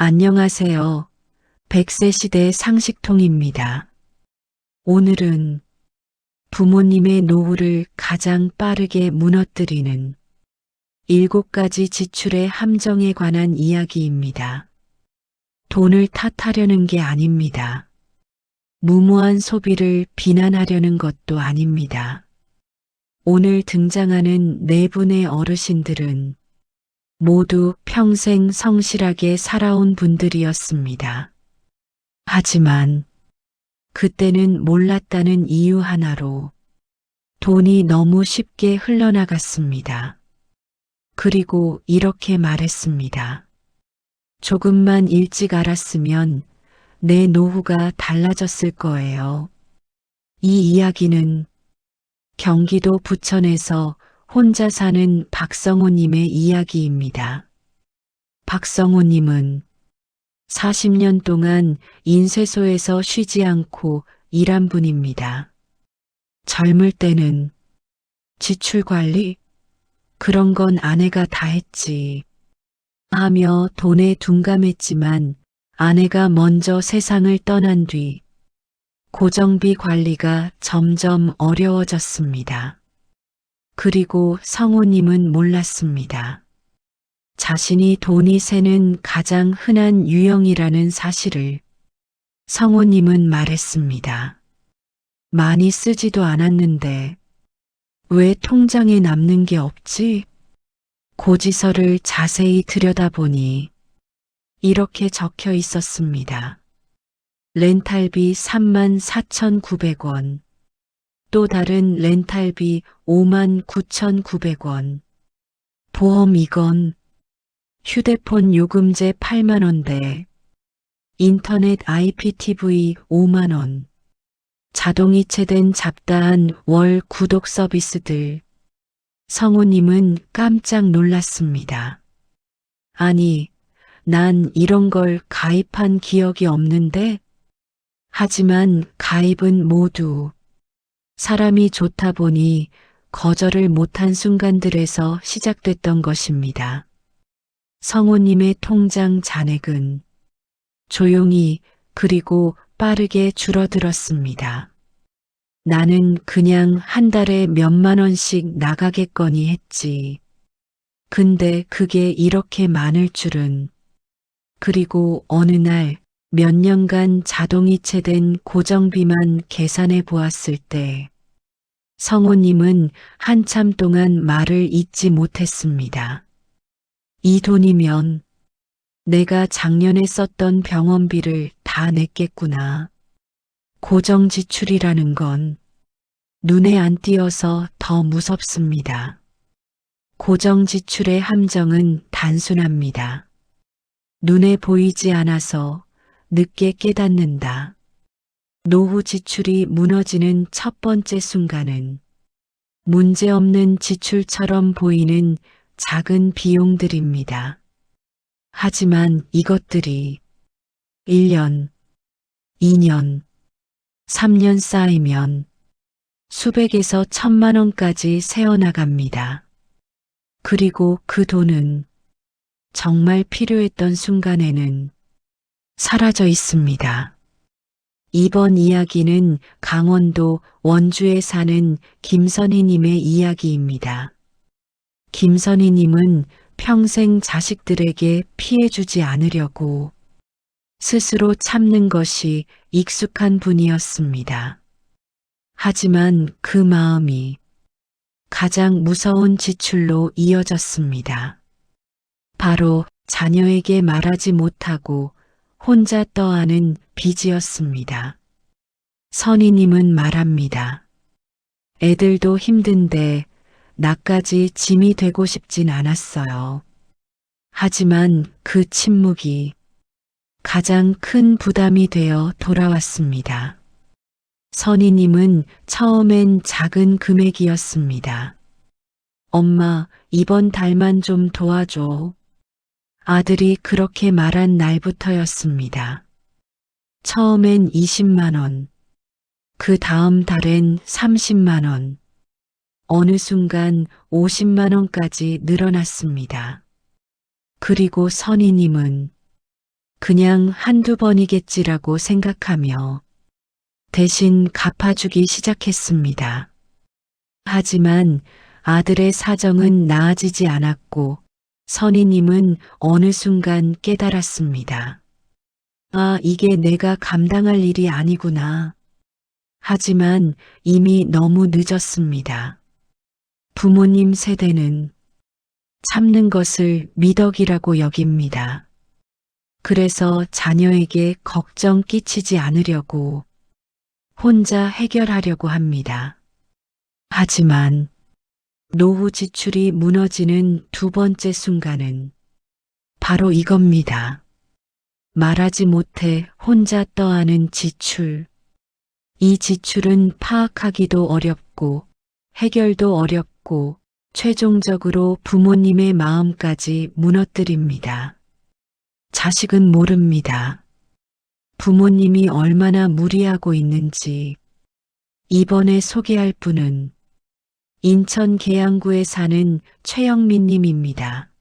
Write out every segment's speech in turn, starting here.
안녕하세요. 100세 시대 상식통입니다. 오늘은 부모님의 노후를 가장 빠르게 무너뜨리는 7가지 지출의 함정에 관한 이야기입니다. 돈을 탓하려는 게 아닙니다. 무모한 소비를 비난하려는 것도 아닙니다. 오늘 등장하는 4분의 어르신들은 모두 평생 성실하게 살아온 분들이었습니다. 하지만 그때는 몰랐다는 이유 하나로 돈이 너무 쉽게 흘러나갔습니다. 그리고 이렇게 말했습니다. 조금만 일찍 알았으면 내 노후가 달라졌을 거예요. 이 이야기는 경기도 부천에서 혼자 사는 박성호님의 이야기입니다. 박성호님은 40년 동안 인쇄소에서 쉬지 않고 일한 분입니다. 젊을 때는 지출 관리? 그런 건 아내가 다 했지. 하며 돈에 둔감했지만 아내가 먼저 세상을 떠난 뒤 고정비 관리가 점점 어려워졌습니다. 그리고 성호님은 몰랐습니다. 자신이 돈이 새는 가장 흔한 유형이라는 사실을. 성호님은 말했습니다. 많이 쓰지도 않았는데 왜 통장에 남는 게 없지? 고지서를 자세히 들여다보니 이렇게 적혀 있었습니다. 렌탈비 34,900원, 또 다른 렌탈비 59,900원, 보험 이건 휴대폰 요금제 8만원대, 인터넷 IPTV 5만원, 자동이체된 잡다한 월 구독 서비스들. 성우님은 깜짝 놀랐습니다. 아니, 난 이런 걸 가입한 기억이 없는데? 하지만 가입은 모두 사람이 좋다 보니 거절을 못한 순간들에서 시작됐던 것입니다. 성우님의 통장 잔액은 조용히 그리고 빠르게 줄어들었습니다. 나는 그냥 한 달에 몇만 원씩 나가겠거니 했지. 근데 그게 이렇게 많을 줄은. 그리고 어느 날 몇 년간 자동이체된 고정비만 계산해 보았을 때 성우님은 한참 동안 말을 잇지 못했습니다. 이 돈이면 내가 작년에 썼던 병원비를 다 냈겠구나. 고정 지출이라는 건 눈에 안 띄어서 더 무섭습니다. 고정 지출의 함정은 단순합니다. 눈에 보이지 않아서 늦게 깨닫는다. 노후 지출이 무너지는 첫 번째 순간은 문제없는 지출처럼 보이는 작은 비용들입니다. 하지만 이것들이 1년, 2년, 3년 쌓이면 수백에서 1,000만 원까지 새어나갑니다. 그리고 그 돈은 정말 필요했던 순간에는 사라져 있습니다. 이번 이야기는 강원도 원주에 사는 김선희님의 이야기입니다. 김선희님은 평생 자식들에게 피해 주지 않으려고 스스로 참는 것이 익숙한 분이었습니다. 하지만 그 마음이 가장 무서운 지출로 이어졌습니다. 바로 자녀에게 말하지 못하고 혼자 떠안은 빚이었습니다. 선희님은 말합니다. 애들도 힘든데 나까지 짐이 되고 싶진 않았어요. 하지만 그 침묵이 가장 큰 부담이 되어 돌아왔습니다. 선희님은 처음엔 작은 금액이었습니다. 엄마, 이번 달만 좀 도와줘. 아들이 그렇게 말한 날부터였습니다. 처음엔 20만 원, 그 다음 달엔 30만 원, 어느 순간 50만 원까지 늘어났습니다. 그리고 선희님은 그냥 한두 번이겠지라고 생각하며 대신 갚아주기 시작했습니다. 하지만 아들의 사정은 나아지지 않았고 선희님은 어느 순간 깨달았습니다. 아, 이게 내가 감당할 일이 아니구나. 하지만 이미 너무 늦었습니다. 부모님 세대는 참는 것을 미덕이라고 여깁니다. 그래서 자녀에게 걱정 끼치지 않으려고 혼자 해결하려고 합니다. 하지만 노후 지출이 무너지는 두 번째 순간은 바로 이겁니다. 말하지 못해 혼자 떠안은 지출. 이 지출은 파악하기도 어렵고 해결도 어렵고 최종적으로 부모님의 마음까지 무너뜨립니다. 자식은 모릅니다. 부모님이 얼마나 무리하고 있는지. 이번에 소개할 분은 인천 계양구에 사는 최영민 님입니다.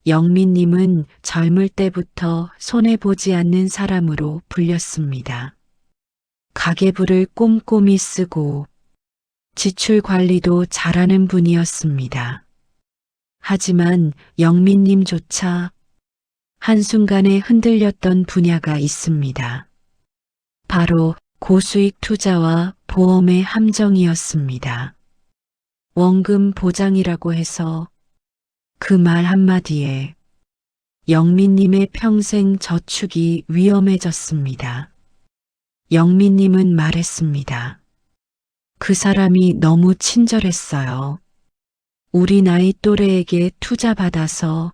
영민 님은 젊을 때부터 손해보지 않는 사람으로 불렸습니다. 가계부를 꼼꼼히 쓰고 지출 관리도 잘하는 분이었습니다. 하지만 영민 님조차 한순간에 흔들렸던 분야가 있습니다. 바로 고수익 투자와 보험의 함정이었습니다. 원금 보장이라고 해서 그 말 한마디에 영민님의 평생 저축이 위험해졌습니다. 영민님은 말했습니다. 그 사람이 너무 친절했어요. 우리 나이 또래에게 투자받아서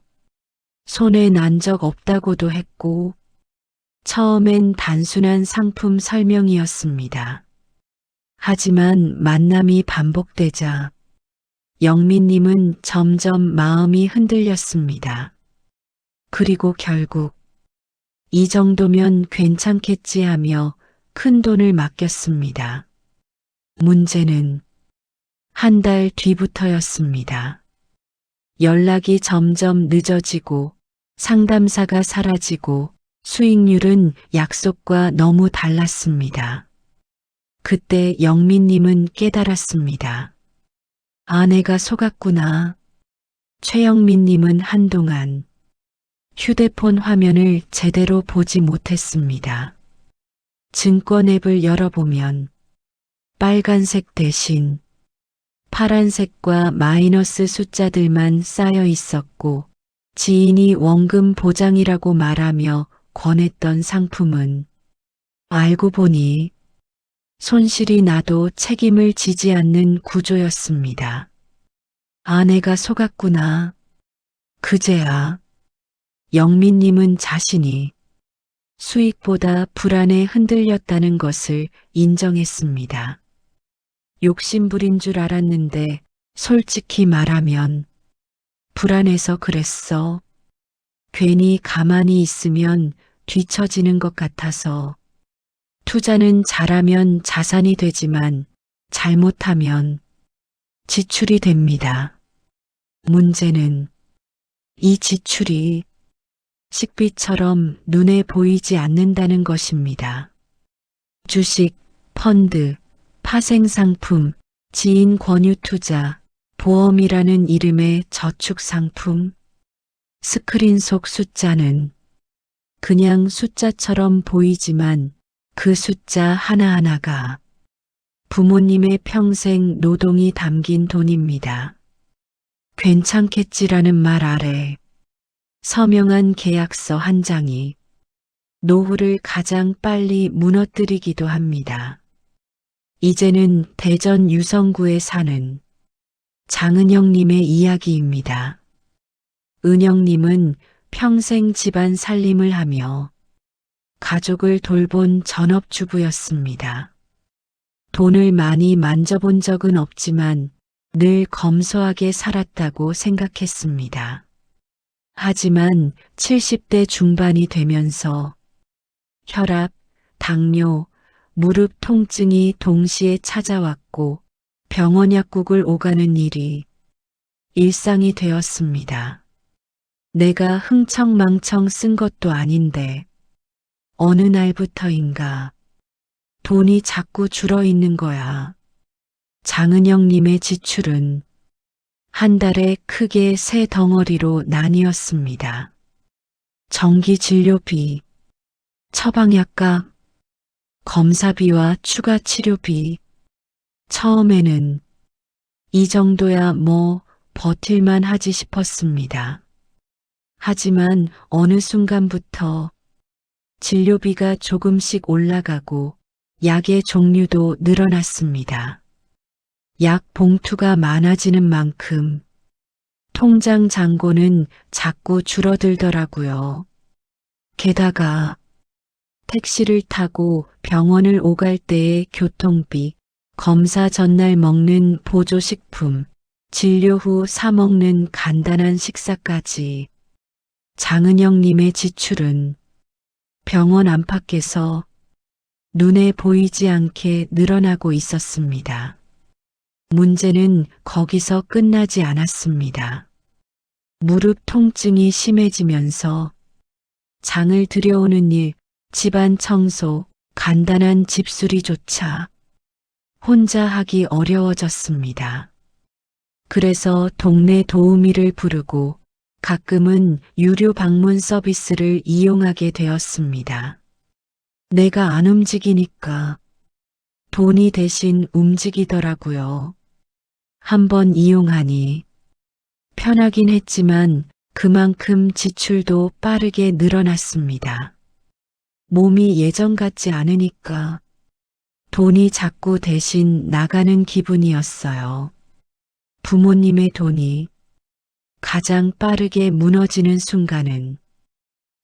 손해 난 적 없다고도 했고 처음엔 단순한 상품 설명이었습니다. 하지만 만남이 반복되자 영민님은 점점 마음이 흔들렸습니다. 그리고 결국 이 정도면 괜찮겠지 하며 큰 돈을 맡겼습니다. 문제는 한 달 뒤부터였습니다. 연락이 점점 늦어지고 상담사가 사라지고 수익률은 약속과 너무 달랐습니다. 그때 영민님은 깨달았습니다. 아내가 속았구나. 최영민님은 한동안 휴대폰 화면을 제대로 보지 못했습니다. 증권 앱을 열어보면 빨간색 대신 파란색과 마이너스 숫자들만 쌓여 있었고 지인이 원금 보장이라고 말하며 권했던 상품은 알고 보니 손실이 나도 책임을 지지 않는 구조였습니다. 아내가 속았구나. 그제야 영민님은 자신이 수익보다 불안에 흔들렸다는 것을 인정했습니다. 욕심부린 줄 알았는데 솔직히 말하면 불안해서 그랬어. 괜히 가만히 있으면 뒤처지는 것 같아서. 투자는 잘하면 자산이 되지만 잘못하면 지출이 됩니다. 문제는 이 지출이 식비처럼 눈에 보이지 않는다는 것입니다. 주식, 펀드, 파생상품, 지인 권유 투자, 보험이라는 이름의 저축상품, 스크린 속 숫자는 그냥 숫자처럼 보이지만 그 숫자 하나하나가 부모님의 평생 노동이 담긴 돈입니다. 괜찮겠지라는 말 아래 서명한 계약서 한 장이 노후를 가장 빨리 무너뜨리기도 합니다. 이제는 대전 유성구에 사는 장은영님의 이야기입니다. 은영님은 평생 집안 살림을 하며 가족을 돌본 전업주부였습니다. 돈을 많이 만져본 적은 없지만 늘 검소하게 살았다고 생각했습니다. 하지만 70대 중반이 되면서 혈압, 당뇨, 무릎 통증이 동시에 찾아왔고 병원 약국을 오가는 일이 일상이 되었습니다. 내가 흥청망청 쓴 것도 아닌데 어느 날부터인가 돈이 자꾸 줄어 있는 거야. 장은영님의 지출은 한 달에 크게 세 덩어리로 나뉘었습니다. 정기 진료비, 처방약값, 검사비와 추가 치료비. 처음에는 이 정도야 뭐 버틸만 하지 싶었습니다. 하지만 어느 순간부터 진료비가 조금씩 올라가고 약의 종류도 늘어났습니다. 약 봉투가 많아지는 만큼 통장 잔고는 자꾸 줄어들더라고요. 게다가 택시를 타고 병원을 오갈 때의 교통비, 검사 전날 먹는 보조식품, 진료 후 사 먹는 간단한 식사까지 장은영님의 지출은 병원 안팎에서 눈에 보이지 않게 늘어나고 있었습니다. 문제는 거기서 끝나지 않았습니다. 무릎 통증이 심해지면서 장을 들여오는 일, 집안 청소, 간단한 집수리조차 혼자 하기 어려워졌습니다. 그래서 동네 도우미를 부르고 가끔은 유료 방문 서비스를 이용하게 되었습니다. 내가 안 움직이니까 돈이 대신 움직이더라고요. 한번 이용하니 편하긴 했지만 그만큼 지출도 빠르게 늘어났습니다. 몸이 예전 같지 않으니까 돈이 자꾸 대신 나가는 기분이었어요. 부모님의 돈이 가장 빠르게 무너지는 순간은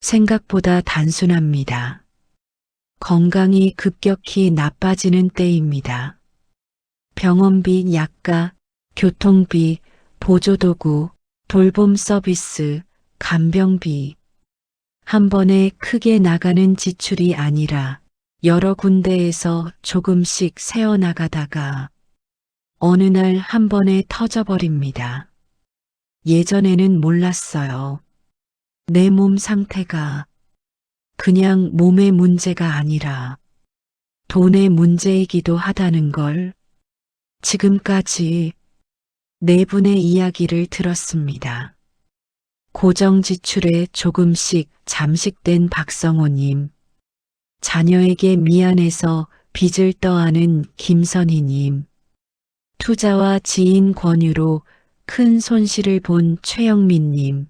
생각보다 단순합니다. 건강이 급격히 나빠지는 때입니다. 병원비, 약가, 교통비, 보조도구, 돌봄 서비스, 간병비. 한 번에 크게 나가는 지출이 아니라 여러 군데에서 조금씩 새어나가다가 어느 날 한 번에 터져버립니다. 예전에는 몰랐어요. 내 몸 상태가 그냥 몸의 문제가 아니라 돈의 문제이기도 하다는 걸. 지금까지 네 분의 이야기를 들었습니다. 고정 지출에 조금씩 잠식된 박성호님, 자녀에게 미안해서 빚을 떠안은 김선희님, 투자와 지인 권유로 큰 손실을 본 최영민님,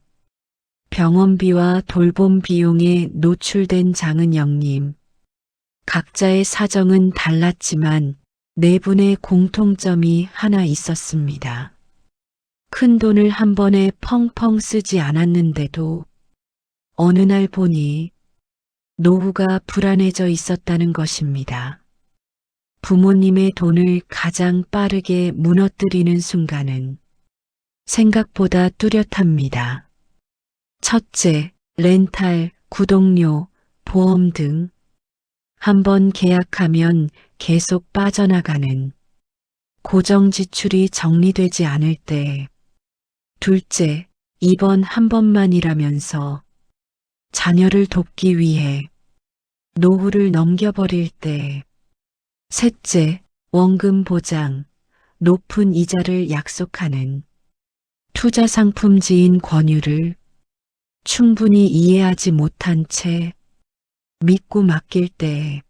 병원비와 돌봄 비용에 노출된 장은영님. 각자의 사정은 달랐지만 네 분의 공통점이 하나 있었습니다. 큰 돈을 한 번에 펑펑 쓰지 않았는데도 어느 날 보니 노후가 불안해져 있었다는 것입니다. 부모님의 돈을 가장 빠르게 무너뜨리는 순간은 생각보다 뚜렷합니다. 첫째, 렌탈, 구독료, 보험 등 한 번 계약하면 계속 빠져나가는 고정 지출이 정리되지 않을 때. 둘째, 이번 한 번만이라면서 자녀를 돕기 위해 노후를 넘겨버릴 때. 셋째, 원금 보장, 높은 이자를 약속하는 투자 상품지인 권유를 충분히 이해하지 못한 채 믿고 맡길 때.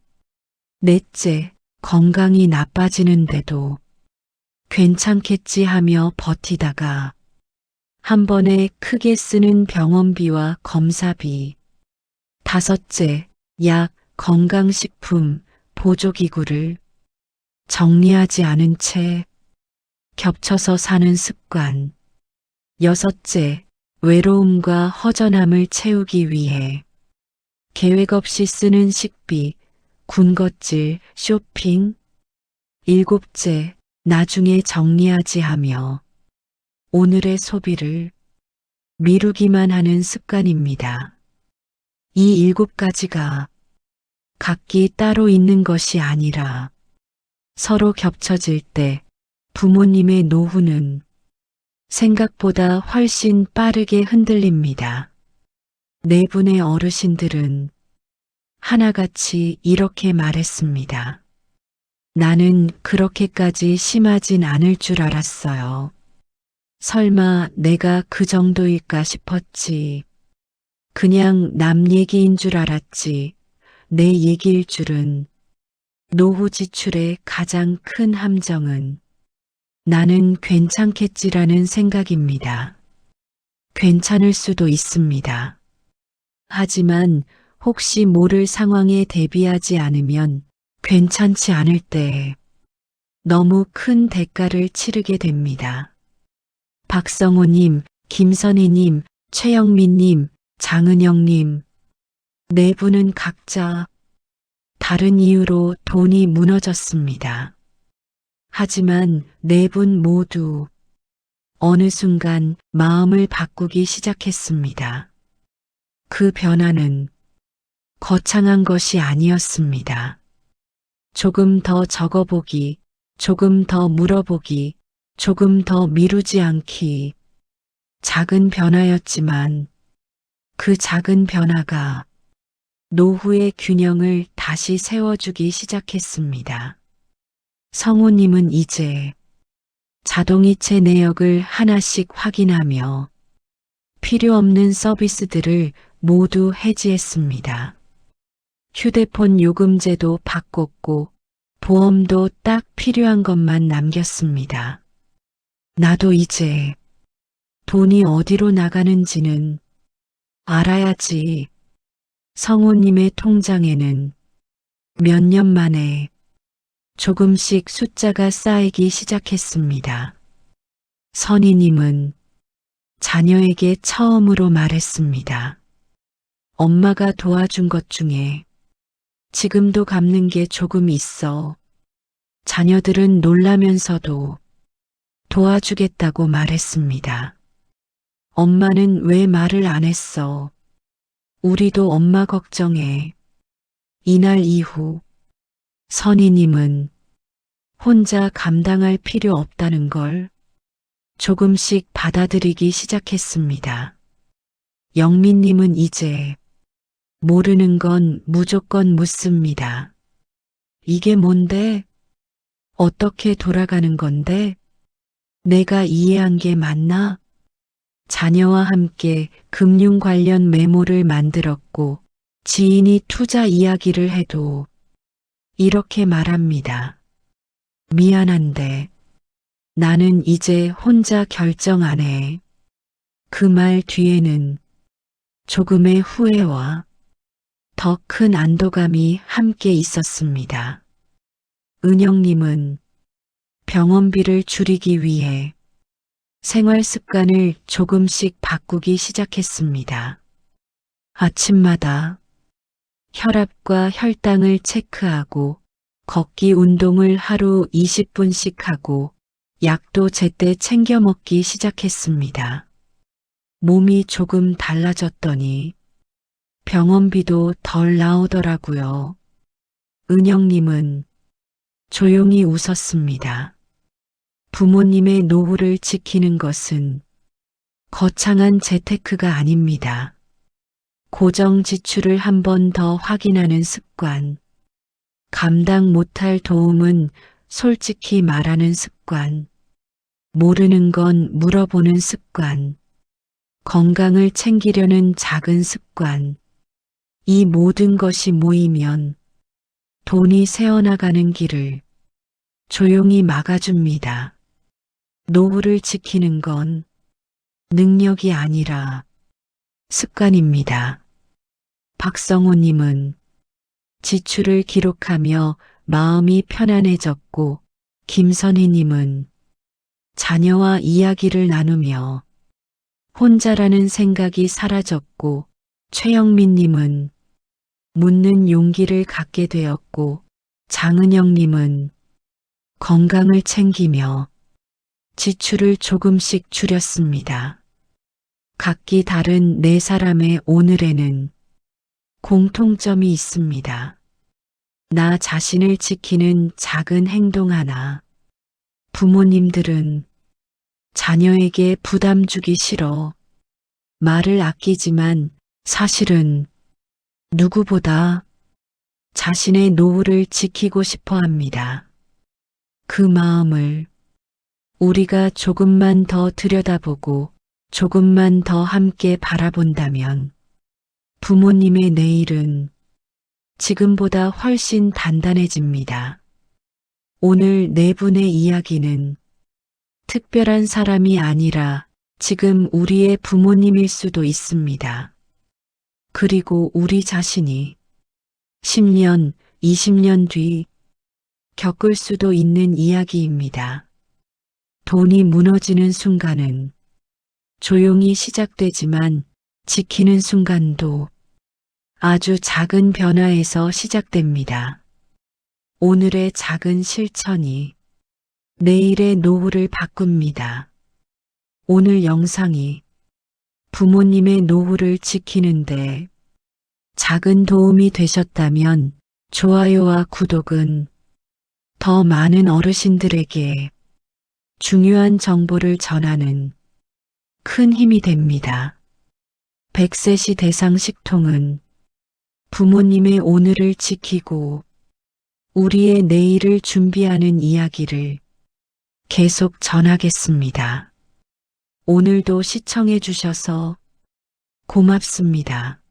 넷째, 건강이 나빠지는데도 괜찮겠지 하며 버티다가 한 번에 크게 쓰는 병원비와 검사비. 다섯째, 약, 건강식품, 보조기구를 정리하지 않은 채 겹쳐서 사는 습관. 여섯째, 외로움과 허전함을 채우기 위해 계획 없이 쓰는 식비, 군것질, 쇼핑. 일곱째, 나중에 정리하지 하며 오늘의 소비를 미루기만 하는 습관입니다. 이 7가지가 각기 따로 있는 것이 아니라 서로 겹쳐질 때 부모님의 노후는 생각보다 훨씬 빠르게 흔들립니다. 네 분의 어르신들은 하나같이 이렇게 말했습니다. 나는 그렇게까지 심하진 않을 줄 알았어요. 설마 내가 그 정도일까 싶었지. 그냥 남 얘기인 줄 알았지. 내 얘기일 줄은. 노후 지출의 가장 큰 함정은 나는 괜찮겠지라는 생각입니다. 괜찮을 수도 있습니다. 하지만 혹시 모를 상황에 대비하지 않으면 괜찮지 않을 때 너무 큰 대가를 치르게 됩니다. 박성호님, 김선희님, 최영민님, 장은영님, 네 분은 각자 다른 이유로 돈이 무너졌습니다. 하지만 네 분 모두 어느 순간 마음을 바꾸기 시작했습니다. 그 변화는 거창한 것이 아니었습니다. 조금 더 적어보기, 조금 더 물어보기, 조금 더 미루지 않기. 작은 변화였지만 그 작은 변화가 노후의 균형을 다시 세워주기 시작했습니다. 성우님은 이제 자동이체 내역을 하나씩 확인하며 필요 없는 서비스들을 모두 해지했습니다. 휴대폰 요금제도 바꿨고 보험도 딱 필요한 것만 남겼습니다. 나도 이제 돈이 어디로 나가는지는 알아야지. 성우님의 통장에는 몇 년 만에 조금씩 숫자가 쌓이기 시작했습니다. 선희님은 자녀에게 처음으로 말했습니다. 엄마가 도와준 것 중에 지금도 갚는 게 조금 있어. 자녀들은 놀라면서도 도와주겠다고 말했습니다. 엄마는 왜 말을 안 했어? 우리도 엄마 걱정해. 이날 이후 선희님은 혼자 감당할 필요 없다는 걸 조금씩 받아들이기 시작했습니다. 영민님은 이제 모르는 건 무조건 묻습니다. 이게 뭔데? 어떻게 돌아가는 건데? 내가 이해한 게 맞나? 자녀와 함께 금융 관련 메모를 만들었고 지인이 투자 이야기를 해도 이렇게 말합니다. 미안한데 나는 이제 혼자 결정 안 해. 그 말 뒤에는 조금의 후회와 더 큰 안도감이 함께 있었습니다. 은영님은 병원비를 줄이기 위해 생활 습관을 조금씩 바꾸기 시작했습니다. 아침마다 혈압과 혈당을 체크하고 걷기 운동을 하루 20분씩 하고 약도 제때 챙겨 먹기 시작했습니다. 몸이 조금 달라졌더니 병원비도 덜 나오더라고요. 은영님은 조용히 웃었습니다. 부모님의 노후를 지키는 것은 거창한 재테크가 아닙니다. 고정 지출을 한 번 더 확인하는 습관, 감당 못할 도움은 솔직히 말하는 습관, 모르는 건 물어보는 습관, 건강을 챙기려는 작은 습관, 이 모든 것이 모이면 돈이 새어나가는 길을 조용히 막아줍니다. 노후를 지키는 건 능력이 아니라 습관입니다. 박성호님은 지출을 기록하며 마음이 편안해졌고 김선희님은 자녀와 이야기를 나누며 혼자라는 생각이 사라졌고 최영민님은 묻는 용기를 갖게 되었고 장은영님은 건강을 챙기며 지출을 조금씩 줄였습니다. 각기 다른 네 사람의 오늘에는 공통점이 있습니다. 나 자신을 지키는 작은 행동 하나. 부모님들은 자녀에게 부담 주기 싫어. 말을 아끼지만 사실은 누구보다 자신의 노후를 지키고 싶어 합니다. 그 마음을 우리가 조금만 더 들여다보고 조금만 더 함께 바라본다면 부모님의 내일은 지금보다 훨씬 단단해집니다. 오늘 네 분의 이야기는 특별한 사람이 아니라 지금 우리의 부모님일 수도 있습니다. 그리고 우리 자신이 10년, 20년 뒤 겪을 수도 있는 이야기입니다. 돈이 무너지는 순간은 조용히 시작되지만 지키는 순간도 아주 작은 변화에서 시작됩니다. 오늘의 작은 실천이 내일의 노후를 바꿉니다. 오늘 영상이 부모님의 노후를 지키는데 작은 도움이 되셨다면 좋아요와 구독은 더 많은 어르신들에게 중요한 정보를 전하는 큰 힘이 됩니다. 100세 시 대상 식통은 부모님의 오늘을 지키고 우리의 내일을 준비하는 이야기를 계속 전하겠습니다. 오늘도 시청해 주셔서 고맙습니다.